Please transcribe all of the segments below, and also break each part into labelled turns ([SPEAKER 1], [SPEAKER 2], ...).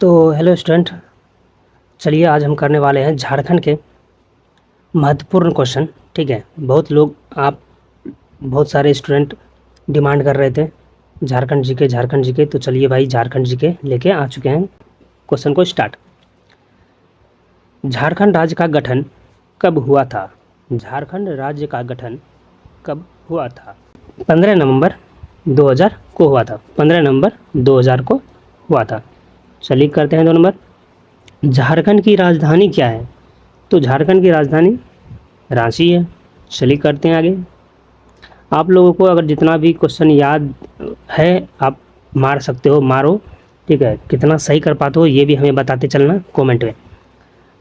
[SPEAKER 1] तो hello student, चलिए आज हम करने वाले हैं झारखंड के महत्वपूर्ण क्वेश्चन। ठीक है, बहुत सारे स्टूडेंट डिमांड कर रहे थे झारखंड जीके। तो चलिए भाई झारखंड जीके लेके आ चुके हैं। क्वेश्चन को स्टार्ट। झारखंड राज्य का गठन कब हुआ था? झारखंड राज्य का गठन कब हुआ था? 15 नवंबर 2000 को हुआ था। 15 नवंबर 2000 को हुआ था। चलिए करते हैं 2 नंबर। झारखंड की राजधानी क्या है? तो झारखंड की राजधानी रांची है। चलिए करते हैं आगे। आप लोगों को अगर जितना भी क्वेश्चन याद है आप मार सकते हो, मारो। ठीक है, कितना सही कर पाते हो ये भी हमें बताते चलना कमेंट में।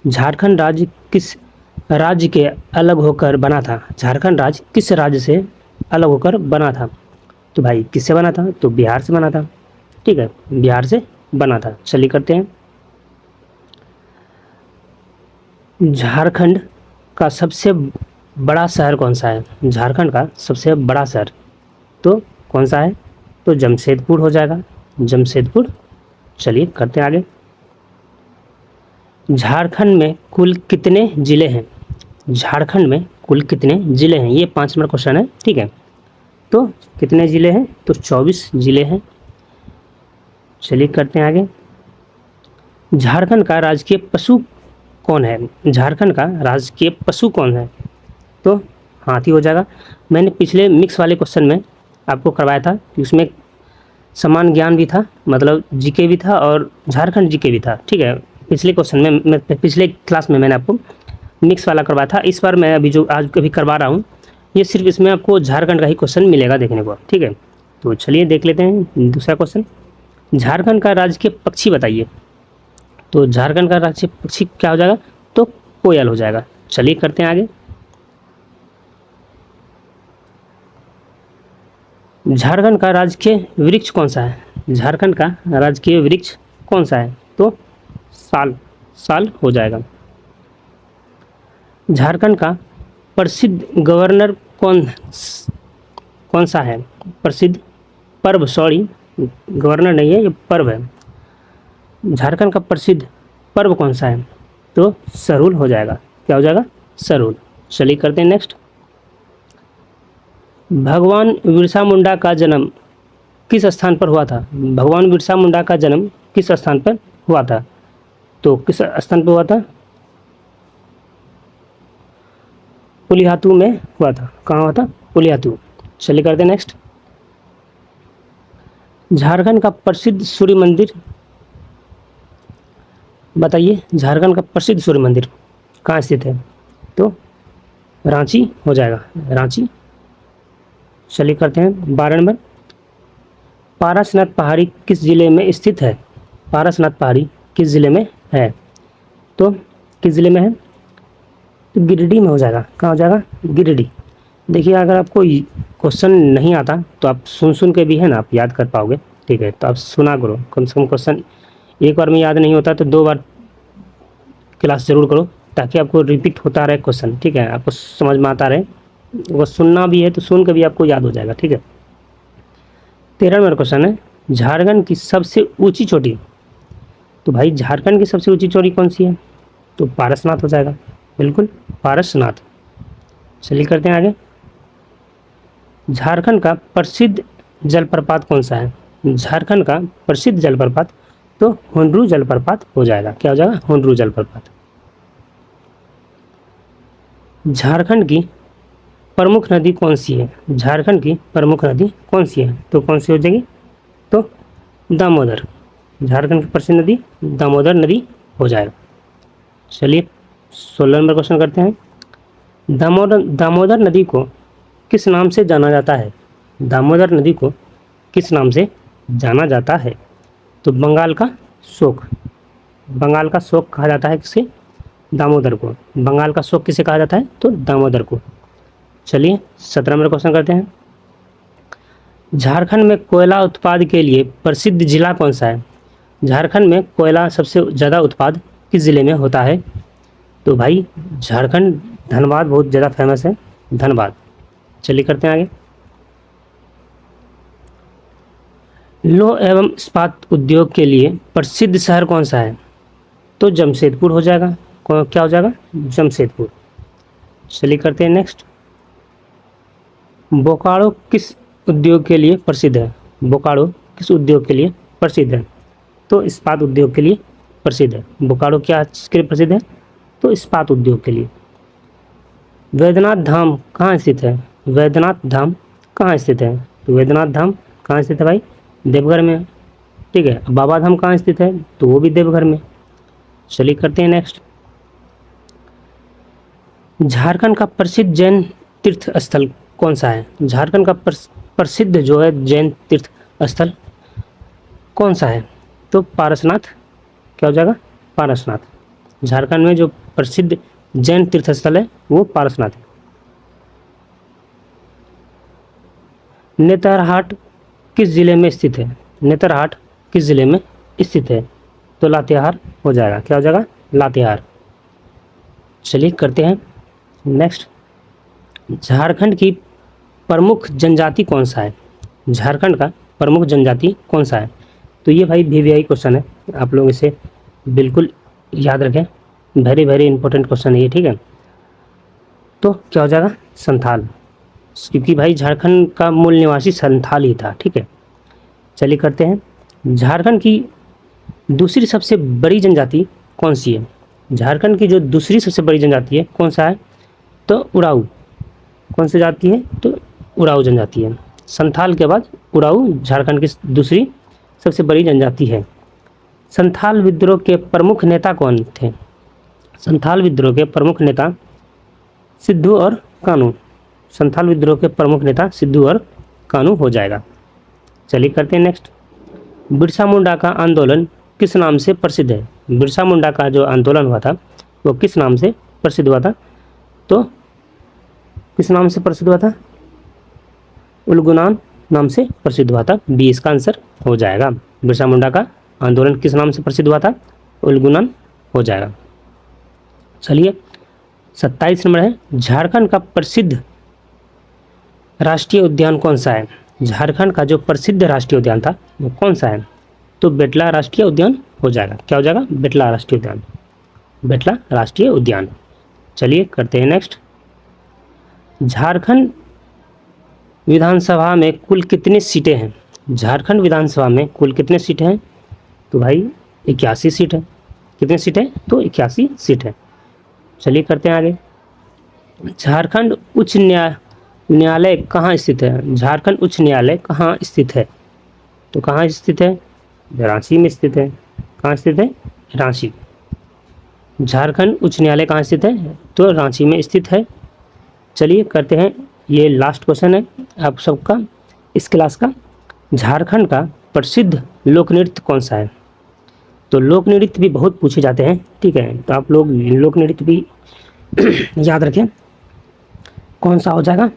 [SPEAKER 1] झारखंड राज्य किस राज्य के अलग होकर बना था? झारखंड राज्य किस राज्य से अलग होकर बना था? तो भाई किससे बना था? तो बिहार से बना था। ठीक है, बिहार से बना था। चलिए करते हैं। झारखंड का सबसे बड़ा शहर कौन सा है? झारखंड का सबसे बड़ा शहर तो कौन सा है? तो जमशेदपुर हो जाएगा, जमशेदपुर। चलिए करते हैं आगे। झारखंड में कुल कितने ज़िले हैं? झारखंड में कुल कितने ज़िले हैं? ये 5 नंबर क्वेश्चन है। ठीक है, तो कितने ज़िले हैं? तो 24 ज़िले हैं। चलिए करते हैं आगे। झारखंड का राजकीय पशु कौन है? झारखंड का राजकीय पशु कौन है? तो हाथी हो जाएगा। मैंने पिछले मिक्स वाले क्वेश्चन में आपको करवाया था कि उसमें समान ज्ञान भी था, मतलब जीके भी था और झारखंड जीके भी था। ठीक है, पिछले क्वेश्चन में मैं पिछले क्लास में मैंने आपको मिक्स वाला करवाया था। इस बार मैं जो आज कभी करवा रहा हूँ ये सिर्फ इसमें आपको झारखंड का ही क्वेश्चन मिलेगा देखने को। ठीक है, तो चलिए देख लेते हैं दूसरा क्वेश्चन। झारखंड का राजकीय पक्षी बताइए। तो झारखंड का राजकीय पक्षी क्या हो जाएगा? तो कोयल हो जाएगा। चलिए करते हैं आगे। झारखंड का राजकीय वृक्ष कौन सा है? झारखंड का राजकीय वृक्ष कौन सा है? तो साल, साल हो जाएगा। झारखंड का प्रसिद्ध गवर्नर कौन कौन सा है? प्रसिद्ध पर्व, सॉरी गवर्नर नहीं है, ये पर्व है। झारखंड का प्रसिद्ध पर्व कौन सा है? तो सरहुल हो जाएगा। क्या हो जाएगा? सरहुल। चलिए करते हैं नेक्स्ट। भगवान बिरसा मुंडा का जन्म किस स्थान पर हुआ था? भगवान बिरसा मुंडा का जन्म किस स्थान पर हुआ था? तो किस स्थान पर हुआ था? पुलिहातू में हुआ था। कहाँ हुआ था? पुलिहातू। चलिए करते हैं नेक्स्ट। झारखंड का प्रसिद्ध सूर्य मंदिर बताइए। झारखंड का प्रसिद्ध सूर्य मंदिर कहाँ स्थित है? तो रांची हो जाएगा, रांची। चलिए करते हैं 12 नंबर। पारसनाथ पहाड़ी किस जिले में स्थित है? पारसनाथ पहाड़ी किस जिले में है? तो किस जिले में है? तो गिरिडीह में हो जाएगा। कहाँ हो जाएगा? गिरिडीह। देखिए अगर आपको क्वेश्चन नहीं आता तो आप सुन सुन के भी है ना आप याद कर पाओगे। ठीक है, तो आप सुना करो कम से कम। क्वेश्चन एक बार में याद नहीं होता तो 2 बार क्लास ज़रूर करो ताकि आपको रिपीट होता रहे क्वेश्चन। ठीक है, आपको समझ में आता रहे। वो सुनना भी है तो सुन के भी आपको याद हो जाएगा। ठीक है, 13 नंबर क्वेश्चन है। झारखंड की सबसे ऊंची चोटी। तो भाई झारखंड की सबसे ऊंची चोटी कौन सी है? तो पारसनाथ हो जाएगा, बिल्कुल पारसनाथ। चलिए करते हैं आगे। झारखंड का प्रसिद्ध जलप्रपात कौन सा है? झारखंड का प्रसिद्ध जलप्रपात तो हुंडरू जलप्रपात हो जाएगा। क्या हो जाएगा? हुंडरू जलप्रपात। झारखंड की प्रमुख नदी कौन सी है? झारखंड की प्रमुख नदी कौन सी है? तो कौन सी हो जाएगी? तो दामोदर। झारखंड की प्रसिद्ध नदी दामोदर नदी हो जाएगा। चलिए 16 नंबर क्वेश्चन करते हैं। दामोदर नदी को किस नाम से जाना जाता है? दामोदर नदी को किस नाम से जाना जाता है? तो बंगाल का शोक। बंगाल का शोक कहा जाता है किसे? दामोदर को। बंगाल का शोक किसे कहा जाता है? तो दामोदर को। चलिए 17 नंबर क्वेश्चन करते हैं। झारखंड में कोयला उत्पाद के लिए प्रसिद्ध जिला कौन सा है? झारखंड में कोयला सबसे ज़्यादा उत्पाद किस ज़िले में होता है? तो भाई झारखंड धनबाद बहुत ज़्यादा फेमस है, धनबाद। चलिए करते हैं आगे। लौह एवं इस्पात उद्योग के लिए प्रसिद्ध शहर कौन सा है? तो जमशेदपुर हो जाएगा। क्या हो जाएगा? जमशेदपुर। चलिए करते हैं नेक्स्ट। बोकारो किस उद्योग के लिए प्रसिद्ध है? बोकारो किस उद्योग के लिए प्रसिद्ध है? तो इस्पात उद्योग के लिए प्रसिद्ध है। बोकारो क्या के लिए प्रसिद्ध है? तो इस्पात उद्योग के लिए। वैद्यनाथ धाम कहाँ स्थित है? वैद्यनाथ धाम कहाँ स्थित है? तो वैद्यनाथ धाम कहाँ स्थित है भाई? देवघर में। ठीक है। बाबा धाम कहाँ स्थित है? तो वो भी देवघर में। चलिए करते हैं नेक्स्ट। झारखंड का प्रसिद्ध जैन तीर्थ स्थल कौन सा है? झारखंड का प्रसिद्ध जो है जैन तीर्थ स्थल कौन सा है? तो पारसनाथ। क्या हो जाएगा? पारसनाथ। झारखंड में जो प्रसिद्ध जैन तीर्थ स्थल है वो पारसनाथ है। नेतरहाट किस जिले में स्थित है? नेतरहाट किस जिले में स्थित है? तो लातेहार हो जाएगा। क्या हो जाएगा? लातेहार। चलिए करते हैं नेक्स्ट। झारखंड की प्रमुख जनजाति कौन सा है? झारखंड का प्रमुख जनजाति कौन सा है? तो ये भाई VVI क्वेश्चन है, आप लोग इसे बिल्कुल याद रखें। वेरी वेरी इंपॉर्टेंट क्वेश्चन है ये। ठीक है। तो क्या हो जाएगा? संथाल, क्योंकि भाई झारखंड का मूल निवासी संथाल ही था। ठीक है। चलिए करते हैं। झारखंड की दूसरी सबसे बड़ी जनजाति कौन सी है? झारखंड की जो दूसरी सबसे बड़ी जनजाति है कौन सा है? तो उराऊ। कौन सी जाति है? तो उराऊ जनजाति है। संथाल के बाद उराऊ झारखंड की दूसरी सबसे बड़ी जनजाति है। संथाल विद्रोह के प्रमुख नेता कौन थे? संथाल विद्रोह के प्रमुख नेता सिद्धू और कानू। संथाल विद्रोह के प्रमुख नेता सिद्धू और कानू हो जाएगा। चलिए करते हैं नेक्स्ट। बिरसा मुंडा का आंदोलन किस नाम से प्रसिद्ध है? बिरसा मुंडा का जो आंदोलन हुआ था वो किस नाम से प्रसिद्ध हुआ था? तो किस नाम से प्रसिद्ध हुआ था? उलगुनान नाम से प्रसिद्ध हुआ था। बी इसका आंसर हो जाएगा। बिरसा मुंडा का आंदोलन किस नाम से प्रसिद्ध हुआ था? उलगुनान हो जाएगा। चलिए 27 नंबर है। झारखंड का प्रसिद्ध राष्ट्रीय उद्यान कौन सा है? झारखंड का जो प्रसिद्ध राष्ट्रीय उद्यान था वो कौन सा है? तो बेतला राष्ट्रीय उद्यान हो जाएगा। क्या हो जाएगा? बेतला राष्ट्रीय उद्यान। बेतला राष्ट्रीय उद्यान। चलिए करते हैं नेक्स्ट। झारखंड विधानसभा में कुल कितनी सीटें हैं? झारखंड विधानसभा में कुल कितने सीटें हैं? तो भाई 81 सीट है। कितने सीट है? तो 81 सीट है। चलिए करते हैं आगे। झारखंड उच्च न्यायालय कहाँ स्थित है? झारखंड उच्च न्यायालय कहाँ स्थित है? तो कहाँ स्थित है? रांची में स्थित है। कहाँ स्थित है? रांची। झारखंड उच्च न्यायालय कहाँ स्थित है? तो रांची में स्थित है। चलिए करते हैं, ये लास्ट क्वेश्चन है आप सबका इस क्लास का। झारखंड का प्रसिद्ध लोक नृत्य कौन सा है? तो लोक नृत्य भी बहुत पूछे जाते हैं। ठीक है। तो आप लोग लोक नृत्य भी याद रखें। कौन सा हो जाएगा?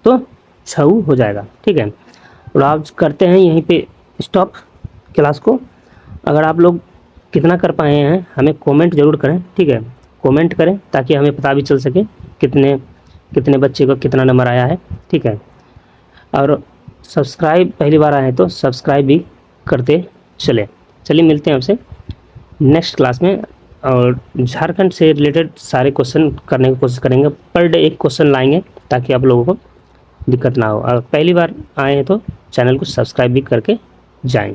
[SPEAKER 1] तो छऊ हो जाएगा। ठीक है। और आप करते हैं यहीं पे स्टॉप क्लास को। अगर आप लोग कितना कर पाए हैं हमें कमेंट ज़रूर करें। ठीक है। कमेंट करें ताकि हमें पता भी चल सके कितने कितने बच्चे को कितना नंबर आया है। ठीक है। और सब्सक्राइब पहली बार आए हैं तो सब्सक्राइब भी करते चले। चलिए मिलते हैं आपसे नेक्स्ट क्लास में, और झारखंड से रिलेटेड सारे क्वेश्चन करने की कोशिश करेंगे। पर डे एक क्वेश्चन लाएंगे ताकि आप लोगों को दिक्कत ना हो। और पहली बार आए हैं तो चैनल को सब्सक्राइब भी करके जाएं।